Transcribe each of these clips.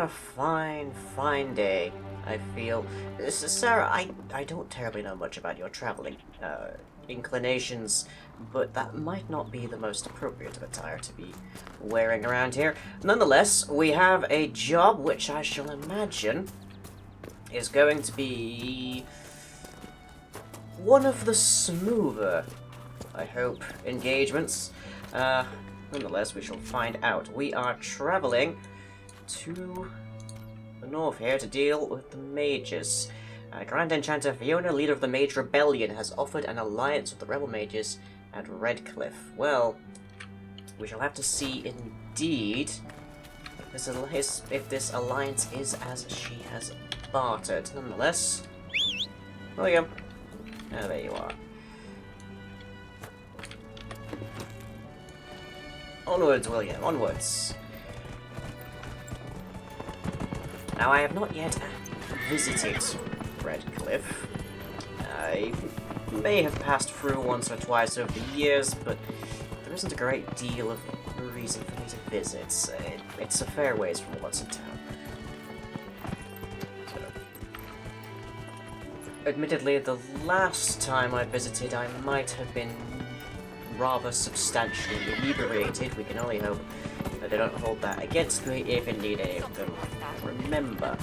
a fine, fine day, I feel. Sarah, I don't terribly know much about your traveling inclinations, but that might not be the most appropriate attire to be wearing around here. Nonetheless, we have a job which I shall imagine is going to be one of the smoother, I hope, engagements. Nonetheless, we shall find out. We are traveling to the north here to deal with the mages. Grand Enchanter Fiona, leader of the Mage Rebellion, has offered an alliance with the rebel mages at Redcliffe. Well, we shall have to see indeed if this alliance is as she has bartered. Nonetheless, William, there you are. Onwards, William, onwards. Now, I have not yet visited Redcliffe. I may have passed through once or twice over the years, but there isn't a great deal of reason for me to visit. It's a fair ways from what's in town. So, admittedly, the last time I visited, I might have been rather substantially inebriated. We can only hope that they don't hold that against me if indeed any of them remember.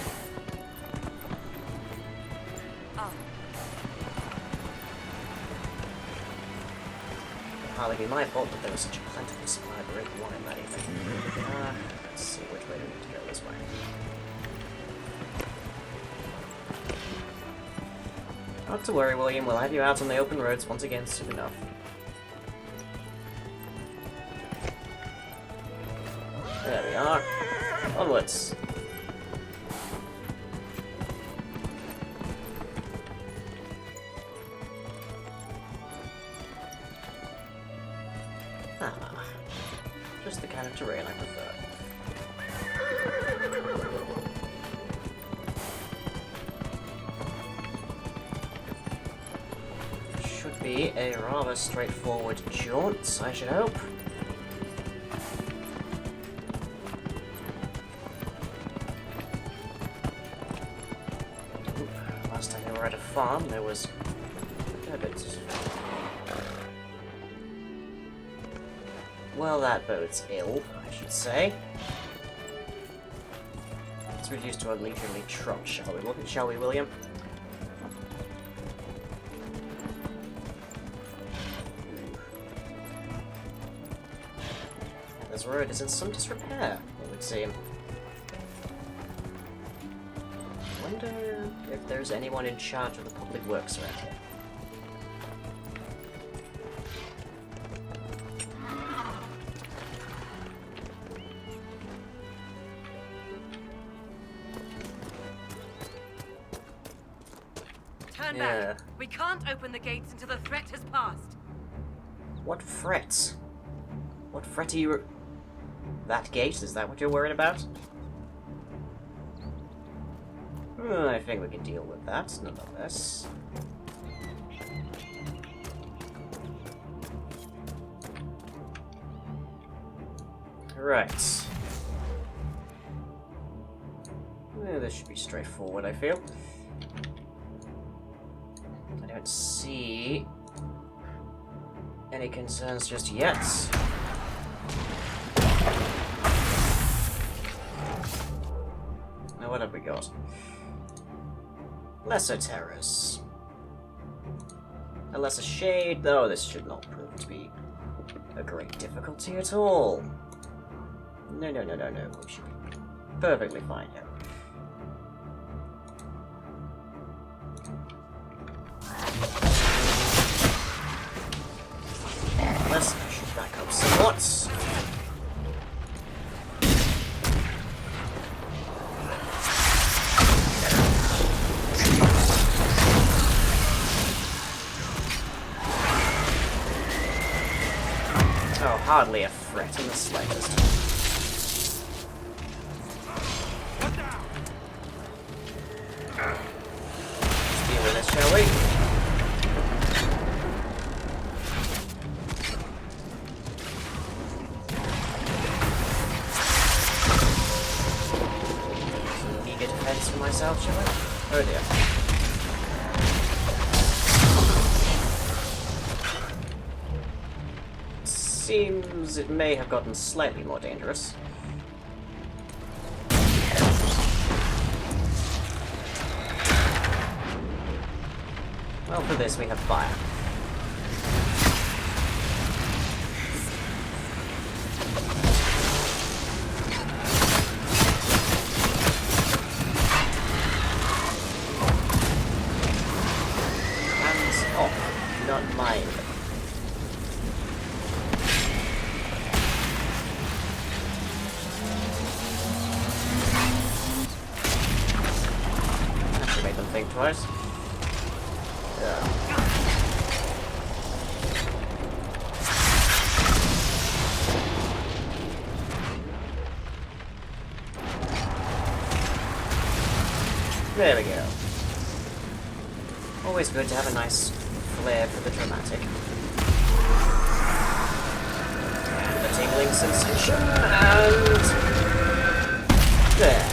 It'd hardly be my fault that there was such a plentiful supply of red wine that evening. Let's see which way do we need to go. This way. Not to worry, William. We'll have you out on the open roads once again soon enough. There we are. Onwards. Just the kind of terrain I prefer. Should be a rather straightforward jaunt, I should hope. Last time we were at a farm, there was a bit. Well, that bodes ill, I should say. Let's reduce to a leisurely trot, shall we, William? This road is in some disrepair, it would seem. I wonder if there's anyone in charge of the public works around here. Turn back! We can't open the gates until the threat has passed. What threat? What threat are you... That gate? Is that what you're worried about? I think we can deal with that, nonetheless. Right. This should be straightforward, I feel. I don't see any concerns just yet. Now, what have we got? Lesser terrors. A lesser shade, though this should not prove to be a great difficulty at all. No. We should be perfectly fine here. Let's should back up somewhat. Oh, hardly a threat in the slightest. Let's deal with this, shall we? seems it may have gotten slightly more dangerous. Well, for this we have fire. Hands off, not mine. Actually made them think twice. There we go. Always good to have a nice flair for the dramatic. And the tingling sensation, and... there.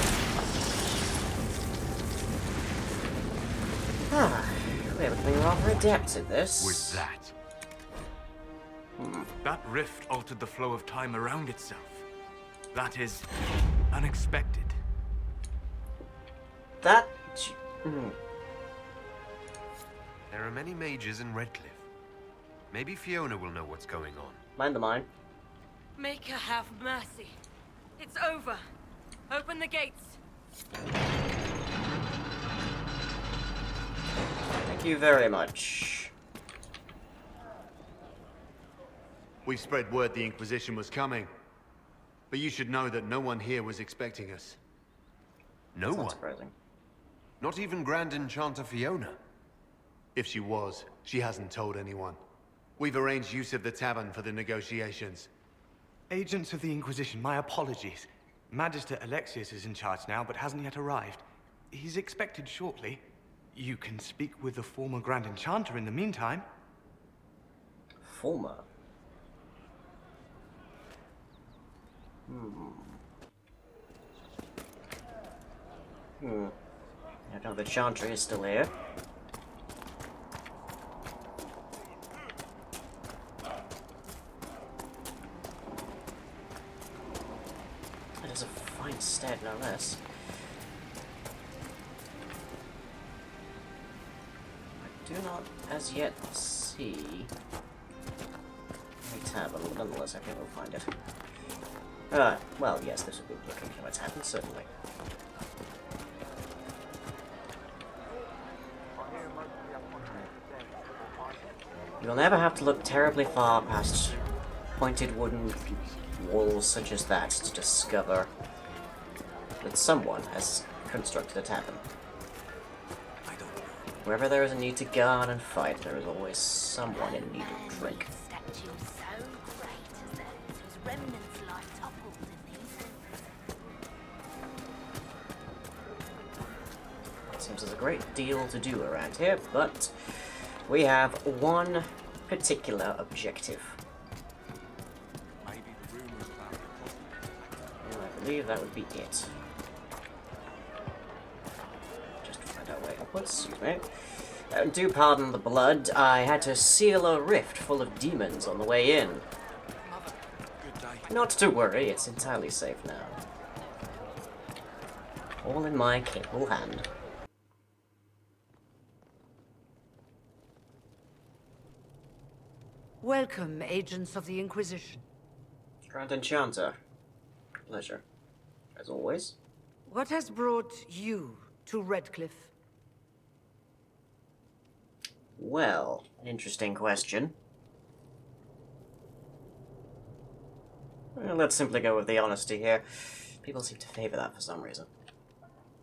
We're becoming rather adept at this. With that. That rift altered the flow of time around itself. That is unexpected. That... There are many mages in Redcliffe. Maybe Fiona will know what's going on. Mind the mine. Make her have mercy. It's over. Open the gates. Thank you very much. We spread word the Inquisition was coming. But you should know that no one here was expecting us. No That's one? not surprising. Not even Grand Enchanter Fiona? If she was, she hasn't told anyone. We've arranged use of the tavern for the negotiations. Agents of the Inquisition, my apologies. Magister Alexius is in charge now, but hasn't yet arrived. He's expected shortly. You can speak with the former Grand Enchanter in the meantime. Former? I know the Chantry is still here. That is a fine stead, no less. I do not, as yet, see a tavern, but nonetheless, I think we'll find it. Well, yes, this would be looking for a tavern, certainly. You'll never have to look terribly far past pointed wooden walls such as that to discover that someone has constructed a tavern. Wherever there is a need to guard and fight, there is always someone in need of drink. Seems there's a great deal to do around here, but we have one particular objective. And I believe that would be it. Just to find out where upwards, excuse me. Do pardon the blood, I had to seal a rift full of demons on the way in. Not to worry, it's entirely safe now. All in my capable hand. Welcome, agents of the Inquisition. Grand Enchanter. Pleasure. As always. What has brought you to Redcliffe? Well, interesting question. Well, let's simply go with the honesty here. People seem to favor that for some reason.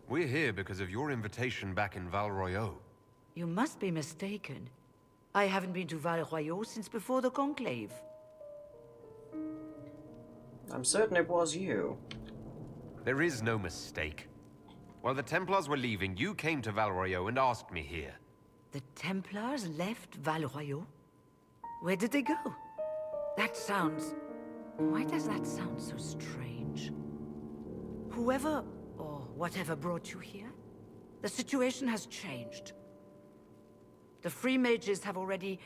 We're here because of your invitation back in Val Royeaux. You must be mistaken. I haven't been to Val Royeaux since before the Conclave. I'm certain it was you. There is no mistake. While the Templars were leaving, you came to Val Royeaux and asked me here. The Templars left Val Royeaux? Where did they go? That sounds... Why does that sound so strange? Whoever or whatever brought you here, the situation has changed. The Free Mages have already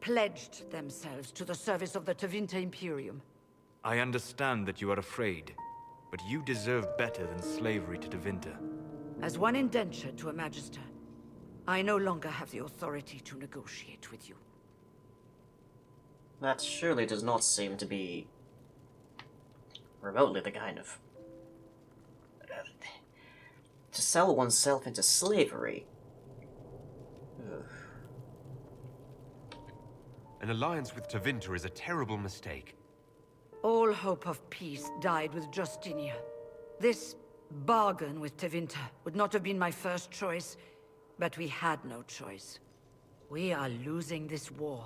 pledged themselves to the service of the Tevinter Imperium. I understand that you are afraid, but you deserve better than slavery to Tevinter. As one indentured to a Magister, I no longer have the authority to negotiate with you. That surely does not seem to be remotely the kind of... to sell oneself into slavery. Ugh. An alliance with Tevinter is a terrible mistake. All hope of peace died with Justinia. This bargain with Tevinter would not have been my first choice, but we had no choice. We are losing this war.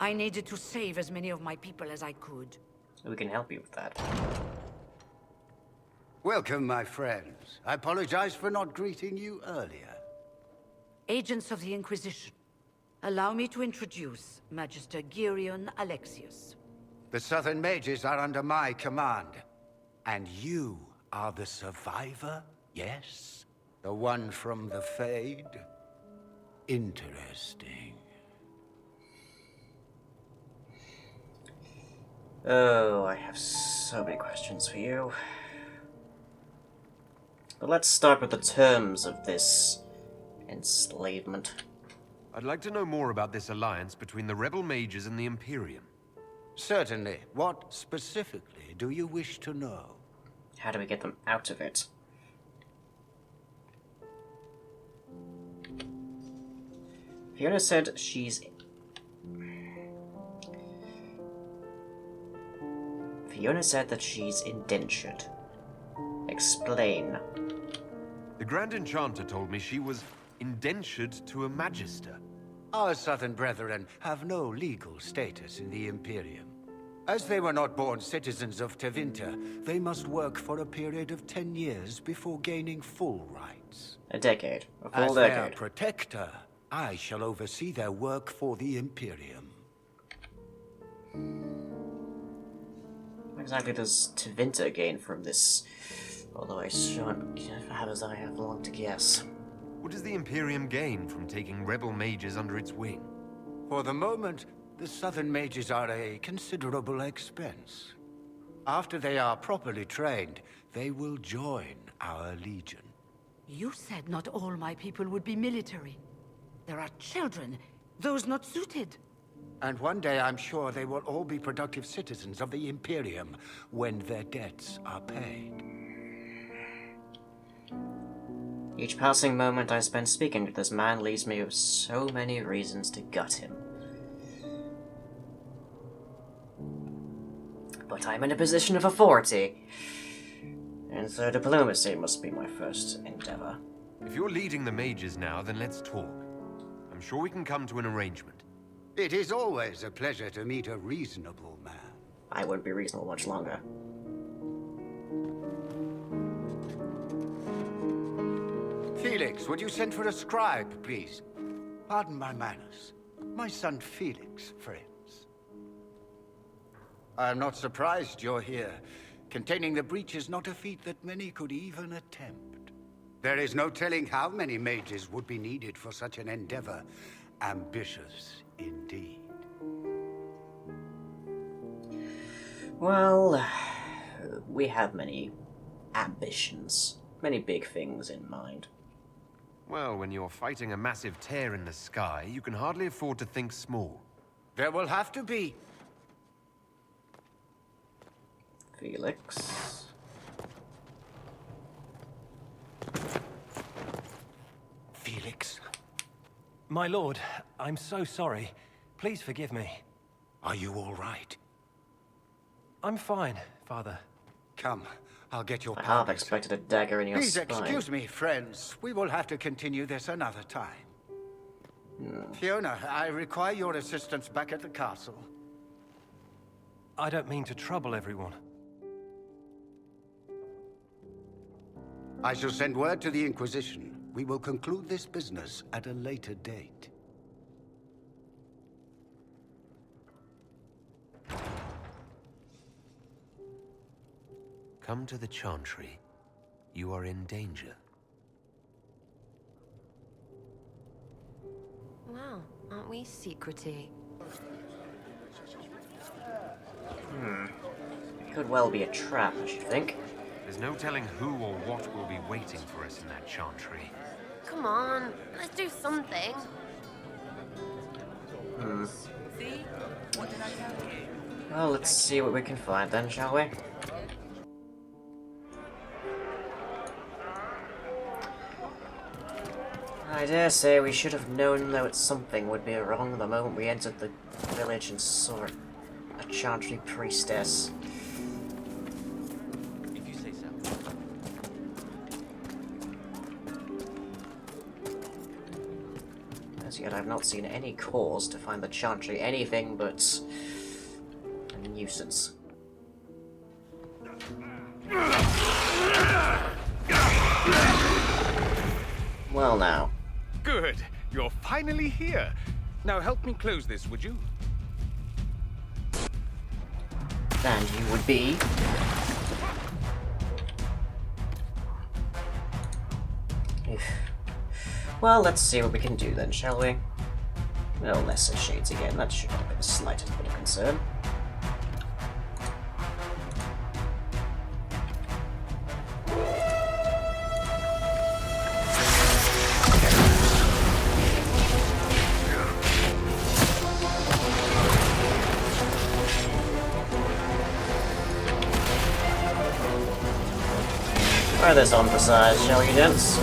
I needed to save as many of my people as I could. We can help you with that. Welcome, my friends. I apologize for not greeting you earlier. Agents of the Inquisition, allow me to introduce Magister Girion Alexius. The Southern Mages are under my command. And you are the survivor, yes? The one from the Fade? Interesting. Oh, I have so many questions for you. But let's start with the terms of this enslavement. I'd like to know more about this alliance between the rebel mages and the Imperium. Certainly. What specifically do you wish to know? How do we get them out of it? Fiona said she's... Fiona said that she's indentured. Explain. The Grand Enchanter told me she was indentured to a Magister. Our Southern brethren have no legal status in the Imperium. As they were not born citizens of Tevinter, they must work for a period of 10 years before gaining full rights. A decade. A As full their decade. protector, I shall oversee their work for the Imperium. What exactly does Tevinter gain from this? Although I shan't have as I have long to guess. What does the Imperium gain from taking rebel mages under its wing? For the moment, the Southern Mages are a considerable expense. After they are properly trained, they will join our Legion. You said not all my people would be military. There are children, those not suited. And one day I'm sure they will all be productive citizens of the Imperium when their debts are paid. Each passing moment I spend speaking to this man leaves me with so many reasons to gut him. But I'm in a position of authority, and so diplomacy must be my first endeavor. If you're leading the mages now, then let's talk. I'm sure we can come to an arrangement. It is always a pleasure to meet a reasonable man. I wouldn't be reasonable much longer. Felix, would you send for a scribe, please? Pardon my manners. My son Felix, friends. I'm not surprised you're here. Containing the breach is not a feat that many could even attempt. There is no telling how many mages would be needed for such an endeavor. Ambitious indeed. Well, we have many ambitions, many big things in mind. Well, when you're fighting a massive tear in the sky, you can hardly afford to think small. There will have to be. Felix. Felix, My lord, I'm so sorry. Please forgive me. are you all right? I'm fine, Father. Come, I'll get your I half powders. expected a dagger in your Please spine. excuse me, friends. We will have to continue this another time. Fiona, I require your assistance back at the castle. I don't mean to trouble everyone. I shall send word to the Inquisition. We will conclude this business at a later date. Come to the Chantry. You are in danger. Wow, aren't we secrety? Could well be a trap, I should think. There's no telling who or what will be waiting for us in that chantry. Come on, let's do something. See? What did I tell you? Well, let's see what we can find then, shall we? I dare say we should have known that something would be wrong the moment we entered the village and saw a chantry priestess. If you say so. As yet, I've not seen any cause to find the chantry anything but a nuisance. Well now. Good. You're finally here. Now help me close this, would you? And you would be. Well, let's see what we can do then, shall we? No lesser shades again, that should not be the slightest bit of concern. Try this on for size, shall you, gents?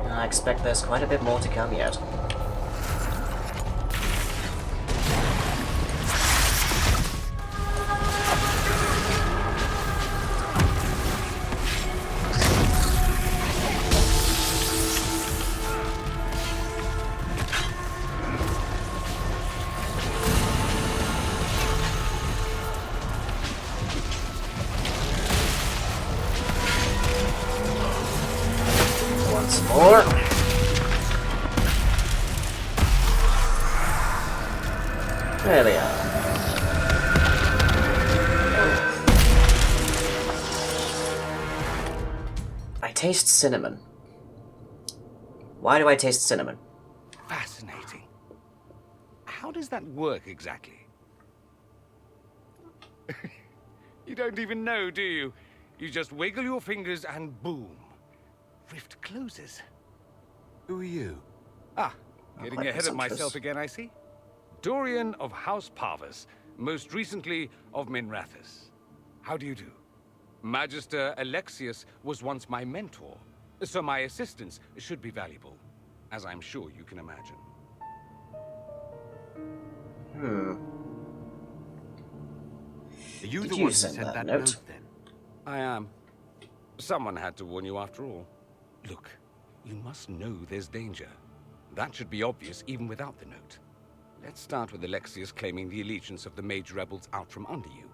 I expect there's quite a bit more to come yet. Once more. There we are. I taste cinnamon. Why do I taste cinnamon? Fascinating. How does that work exactly? You don't even know, do you? You just wiggle your fingers and boom. Rift closes. Who are you? Ah, getting quite ahead of presumptuous. myself again, I see. Dorian of House Parvus, most recently of Minrathous. How do you do? Magister Alexius was once my mentor, so my assistance should be valuable, as I'm sure you can imagine. Are you Did the you one who send sent that that note? note then? I am. Someone had to warn you after all. Look, you must know there's danger. That should be obvious even without the note. Let's start with Alexius claiming the allegiance of the mage rebels out from under you.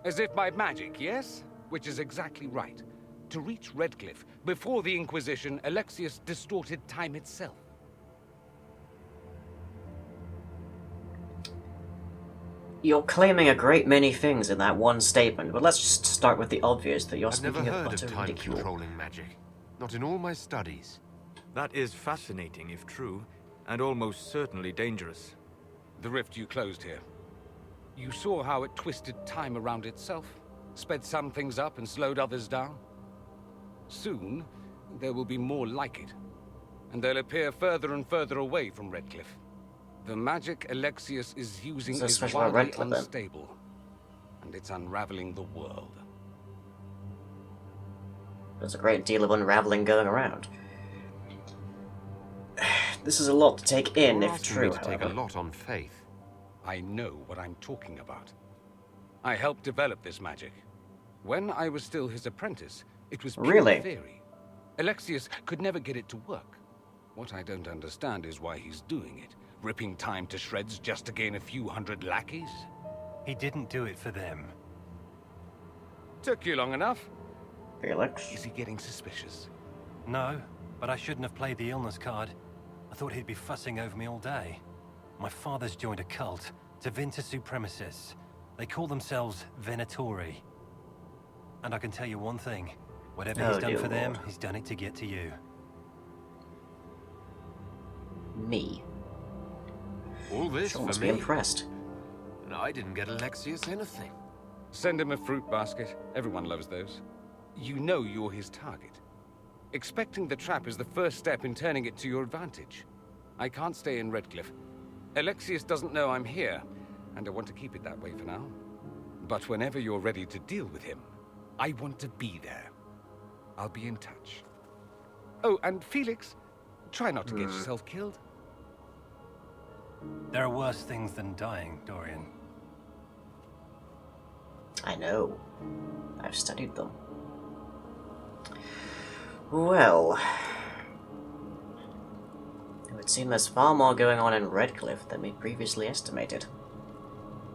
As if by magic, yes? Which is exactly right. To reach Redcliffe, before the Inquisition, Alexius distorted time itself. You're claiming a great many things in that one statement, but let's just start with the obvious, that you're I've never speaking of heard utter of ridicule. time-controlling magic. Not in all my studies. That is fascinating if true, and almost certainly dangerous. The rift you closed here. You saw how it twisted time around itself, sped some things up and slowed others down. Soon, there will be more like it, and they'll appear further and further away from Redcliffe. The magic Alexius is using So is special about wildly Redcliffe, then? unstable, and it's unraveling the world. There's a great deal of unraveling going around. This is a lot to take in, You're if asking true, me to take a however. lot on faith. I know what I'm talking about. I helped develop this magic. When I was still his apprentice, it was pure Really? theory. Alexius could never get it to work. What I don't understand is why he's doing it, ripping time to shreds just to gain a few hundred lackeys. He didn't do it for them. Took you long enough. Felix? Is he getting suspicious? No, but I shouldn't have played the illness card. I thought he'd be fussing over me all day. My father's joined a cult, Divinta Supremacists. They call themselves Venatori. And I can tell you one thing. Whatever Oh, he's done dear for them, Lord. he's done it to get to you. Me. All this Sure for must me? be impressed. And I didn't get Alexius anything. Send him a fruit basket. Everyone loves those. You know you're his target. Expecting the trap is the first step in turning it to your advantage. I can't stay in Redcliffe. Alexius doesn't know I'm here, and I want to keep it that way for now. But whenever you're ready to deal with him, I want to be there. I'll be in touch. Oh, and Felix, try not to get yourself killed. There are worse things than dying, Dorian. I know. I've studied them. Well, it would seem there's far more going on in Redcliffe than we previously estimated.